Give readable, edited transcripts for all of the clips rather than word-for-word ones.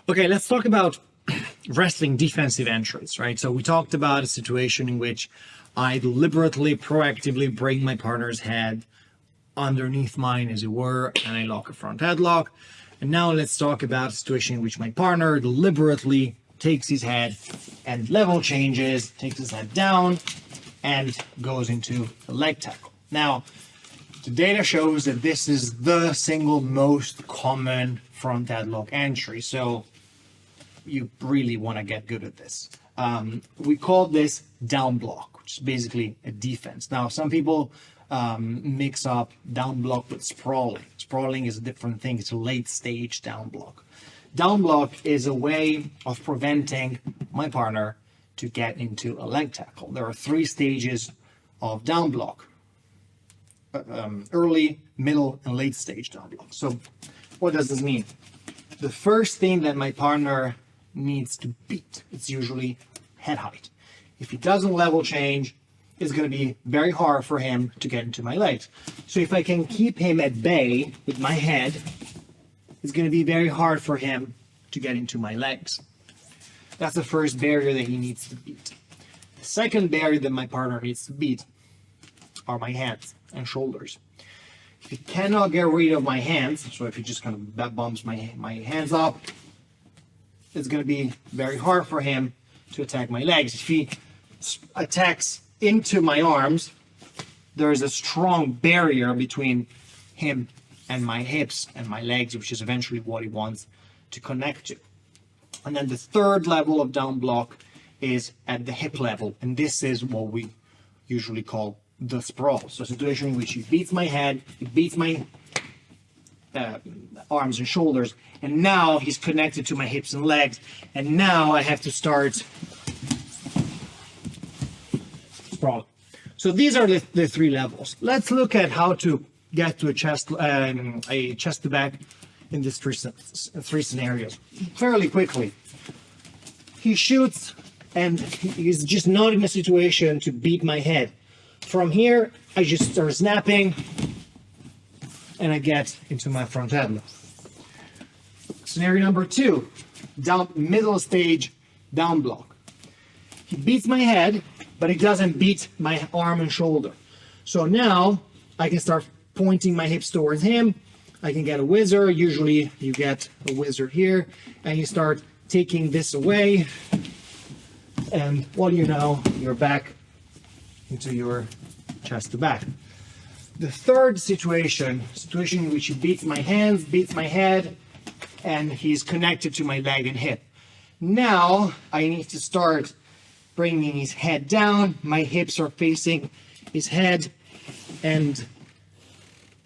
Okay, let's talk about wrestling defensive entries, right? So we talked about a situation in which I deliberately, proactively bring my partner's head underneath mine, as it were, and I lock a front headlock. And now let's talk about a situation in which my partner deliberately takes his head and level changes, takes his head down, and goes into a leg tackle. Now, the data shows that this is the single most common front headlock entry. So you really want to get good at this. We call this down block, which is basically a defense. Now, some people mix up down block with sprawling. Sprawling is a different thing. It's a late stage down block. Down block is a way of preventing my partner to get into a leg tackle. There are 3 stages of down block. Early, middle, and late stage down block. So what does this mean? The first thing that my partner needs to beat, it's usually head height. If he doesn't level change, it's going to be very hard for him to get into my legs. So if I can keep him at bay with my head, it's going to be very hard for him to get into my legs. That's the first barrier that he needs to beat. The second barrier that my partner needs to beat are my hands and shoulders. If he cannot get rid of my hands, so if he just kind of bumps my hands up, it's going to be very hard for him to attack my legs. If he attacks into my arms, there's a strong barrier between him and my hips and my legs, which is eventually what he wants to connect to. And then the third level of down block is at the hip level, and this is what we usually call the sprawl. So a situation in which he beats my head, he beats my arms and shoulders, and now he's connected to my hips and legs, and now I have to start sprawl. So these are the 3 levels. Let's look at how to get to a chest to back in these 3 scenarios fairly quickly. He shoots and he's just not in a situation to beat my head. From here, I just start snapping and I get into my front headlock. Scenario number 2, middle stage down block. He beats my head, but he doesn't beat my arm and shoulder. So now I can start pointing my hips towards him. I can get a whizzer. Usually you get a whizzer here, and you start taking this away. And what do you know, you're back into your chest to back. The third situation in which he beats my hands, beats my head, and he's connected to my leg and hip. Now I need to start bringing his head down. My hips are facing his head, and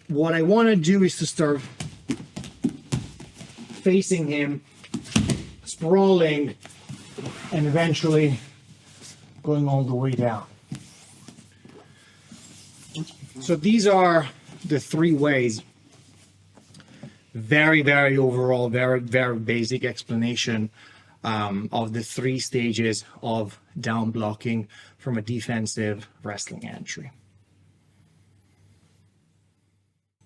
what I want to do is to start facing him, sprawling, and eventually going all the way down. So these are the 3 ways. Very, very overall, very, very basic explanation of the 3 stages of down blocking from a defensive wrestling entry.